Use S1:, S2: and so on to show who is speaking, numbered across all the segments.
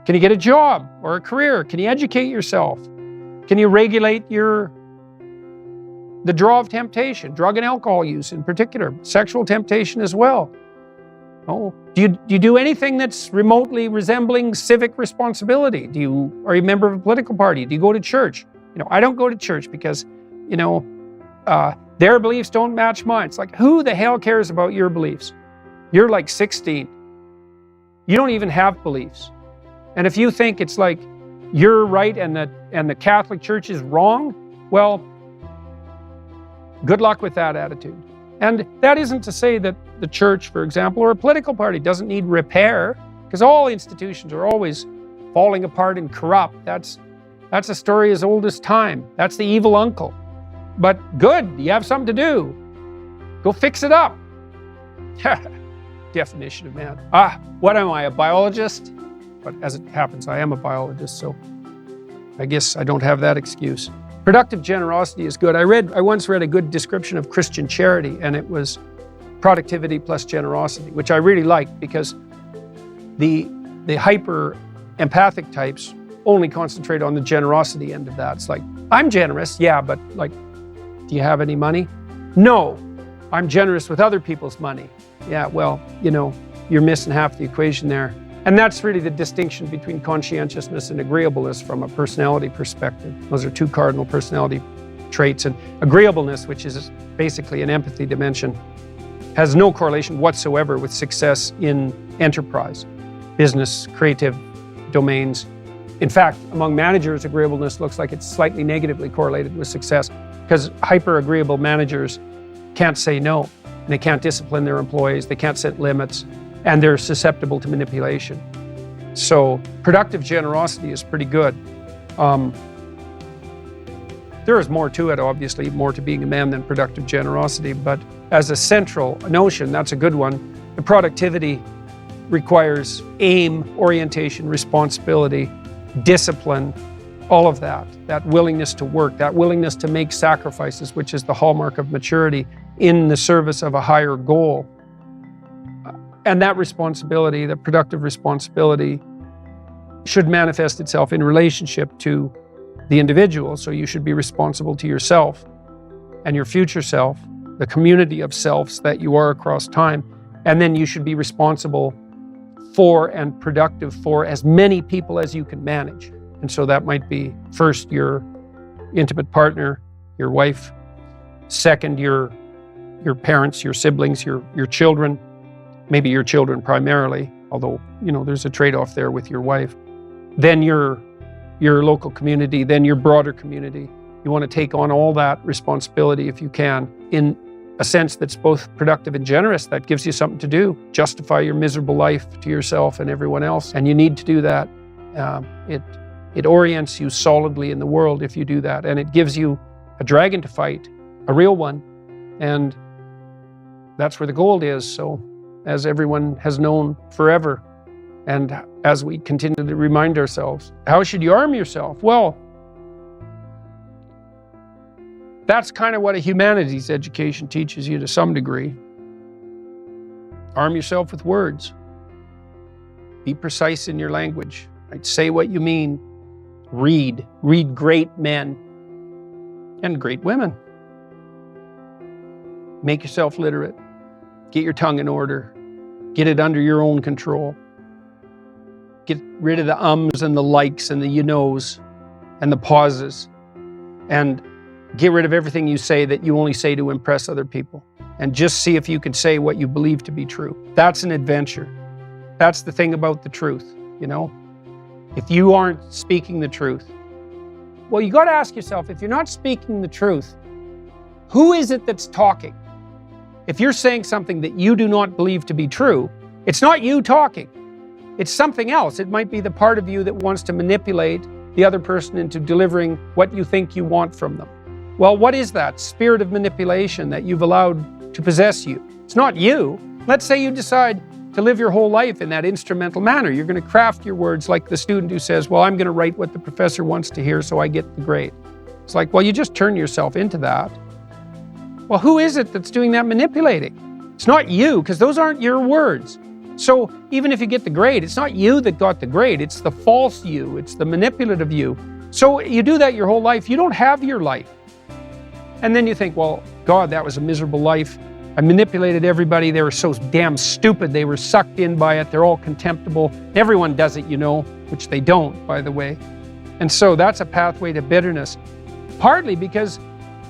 S1: Can you get a job or a career? Can you educate yourself? Can you regulate the draw of temptation, drug and alcohol use in particular, sexual temptation as well? Oh, do you do anything that's remotely resembling civic responsibility? Are you a member of a political party? Do you go to church? I don't go to church because, their beliefs don't match mine. It's like, who the hell cares about your beliefs? You're like 16. You don't even have beliefs. And if you think it's like you're right and the Catholic Church is wrong, well, good luck with that attitude. And that isn't to say that the church, for example, or a political party doesn't need repair, because all institutions are always falling apart and corrupt. That's a story as old as time. That's the evil uncle. But good, you have something to do. Go fix it up. Definition of man. What am I, a biologist? But as it happens, I am a biologist, so I guess I don't have that excuse. Productive generosity is good. I once read a good description of Christian charity, and it was productivity plus generosity, which I really liked, because the hyper empathic types only concentrate on the generosity end of that. It's like, I'm generous, yeah, but like, do you have any money? No, I'm generous with other people's money. Yeah, well, you're missing half the equation there. And that's really the distinction between conscientiousness and agreeableness from a personality perspective. Those are two cardinal personality traits. And agreeableness, which is basically an empathy dimension, has no correlation whatsoever with success in enterprise, business, creative domains. In fact, among managers, agreeableness looks like it's slightly negatively correlated with success, because hyper-agreeable managers can't say no. And they can't discipline their employees, they can't set limits, and they're susceptible to manipulation. So productive generosity is pretty good. There is more to it, obviously, more to being a man than productive generosity, but as a central notion, that's a good one. The productivity requires aim, orientation, responsibility, discipline, all of that willingness to work, that willingness to make sacrifices, which is the hallmark of maturity in the service of a higher goal. And that responsibility, that productive responsibility, should manifest itself in relationship to the individual. So you should be responsible to yourself and your future self, the community of selves that you are across time. And then you should be responsible for and productive for as many people as you can manage. And so that might be first your intimate partner, your wife, second your parents, your siblings, your children, maybe your children primarily, although there's a trade-off there with your wife. Then your local community, then your broader community. You want to take on all that responsibility if you can, in a sense that's both productive and generous. That gives you something to do, justify your miserable life to yourself and everyone else. And you need to do that. It orients you solidly in the world if you do that. And it gives you a dragon to fight, a real one. And that's where the gold is. So as everyone has known forever, and as we continue to remind ourselves, how should you arm yourself? Well, that's kind of what a humanities education teaches you to some degree. Arm yourself with words. Be precise in your language. Right? Say what you mean. Read great men and great women. Make yourself literate. Get your tongue in order. Get it under your own control. Get rid of the ums and the likes and the you knows and the pauses. And get rid of everything you say that you only say to impress other people. And just see if you can say what you believe to be true. That's an adventure. That's the thing about the truth, If you aren't speaking the truth, well, you got to ask yourself, if you're not speaking the truth, who is it that's talking? If you're saying something that you do not believe to be true, it's not you talking. It's something else. It might be the part of you that wants to manipulate the other person into delivering what you think you want from them. Well, what is that spirit of manipulation that you've allowed to possess you? It's not you. Let's say you decide to live your whole life in that instrumental manner. You're going to craft your words like the student who says, well, I'm going to write what the professor wants to hear so I get the grade. It's like, well, you just turn yourself into that. Well, who is it that's doing that manipulating? It's not you, because those aren't your words. So even if you get the grade, it's not you that got the grade, it's the false you, it's the manipulative you. So you do that your whole life, you don't have your life. And then you think, well, God, that was a miserable life. I manipulated everybody, they were so damn stupid, they were sucked in by it, they're all contemptible. Everyone does it, you know, which they don't, by the way. And so that's a pathway to bitterness. Partly because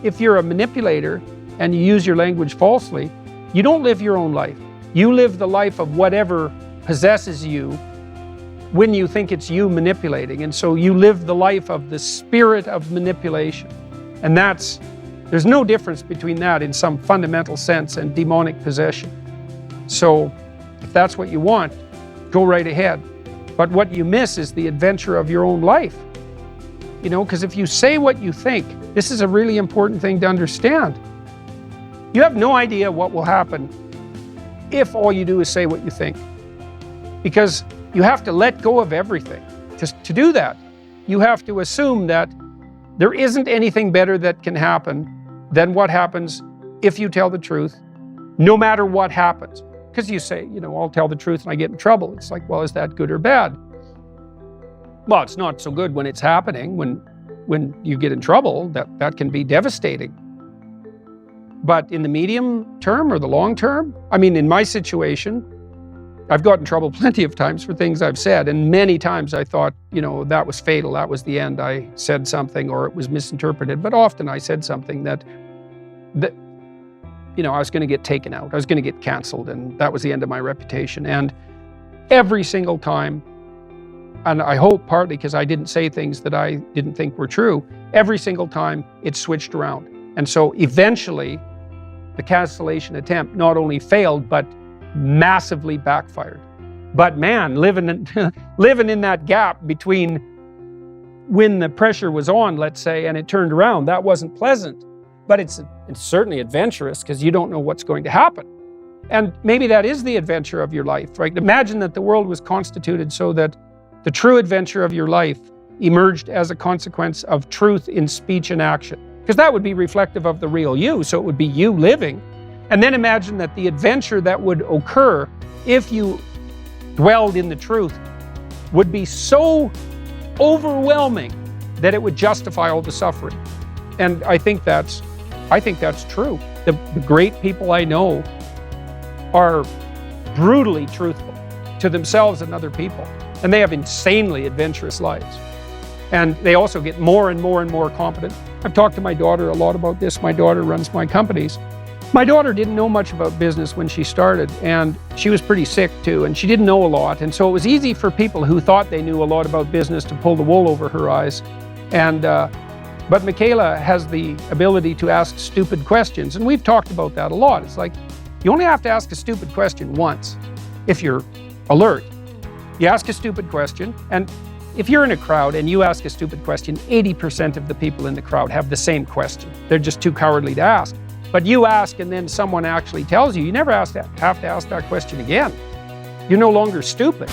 S1: if you're a manipulator and you use your language falsely, you don't live your own life. You live the life of whatever possesses you when you think it's you manipulating. And so you live the life of the spirit of manipulation. And there's no difference between that in some fundamental sense and demonic possession. So if that's what you want, go right ahead. But what you miss is the adventure of your own life. You know, because if you say what you think, this is a really important thing to understand. You have no idea what will happen if all you do is say what you think. Because you have to let go of everything. Just to do that, you have to assume that there isn't anything better that can happen than what happens if you tell the truth, no matter what happens. Because you say, you know, I'll tell the truth and I get in trouble. It's like, well, is that good or bad? Well, it's not so good when it's happening. When you get in trouble, that can be devastating. But in the medium term or the long term, I mean, in my situation, I've gotten in trouble plenty of times for things I've said, and many times I thought, you know, that was fatal, that was the end. I said something or it was misinterpreted, but often I said something that you know, I was going to get taken out, I was going to get canceled, and that was the end of my reputation. And every single time, and I hope partly because I didn't say things that I didn't think were true, every single time it switched around. And so eventually, the cancellation attempt not only failed, but massively backfired. But man, living in that gap between when the pressure was on, let's say, and it turned around, that wasn't pleasant. But it's certainly adventurous because you don't know what's going to happen. And maybe that is the adventure of your life, right? Imagine that the world was constituted so that the true adventure of your life emerged as a consequence of truth in speech and action. Because that would be reflective of the real you, so it would be you living. And then imagine that the adventure that would occur if you dwelled in the truth would be so overwhelming that it would justify all the suffering. And I think that's true. The great people I know are brutally truthful to themselves and other people. And they have insanely adventurous lives. And they also get more and more and more competent. I've talked to my daughter a lot about this. My daughter runs my companies. My daughter didn't know much about business when she started, and she was pretty sick too, and she didn't know a lot. And so it was easy for people who thought they knew a lot about business to pull the wool over her eyes. But Michaela has the ability to ask stupid questions, and we've talked about that a lot. It's like, you only have to ask a stupid question once if you're alert. You ask a stupid question, and if you're in a crowd and you ask a stupid question, 80% of the people in the crowd have the same question. They're just too cowardly to ask. But you ask and then someone actually tells you, you never have to ask that question again. You're no longer stupid.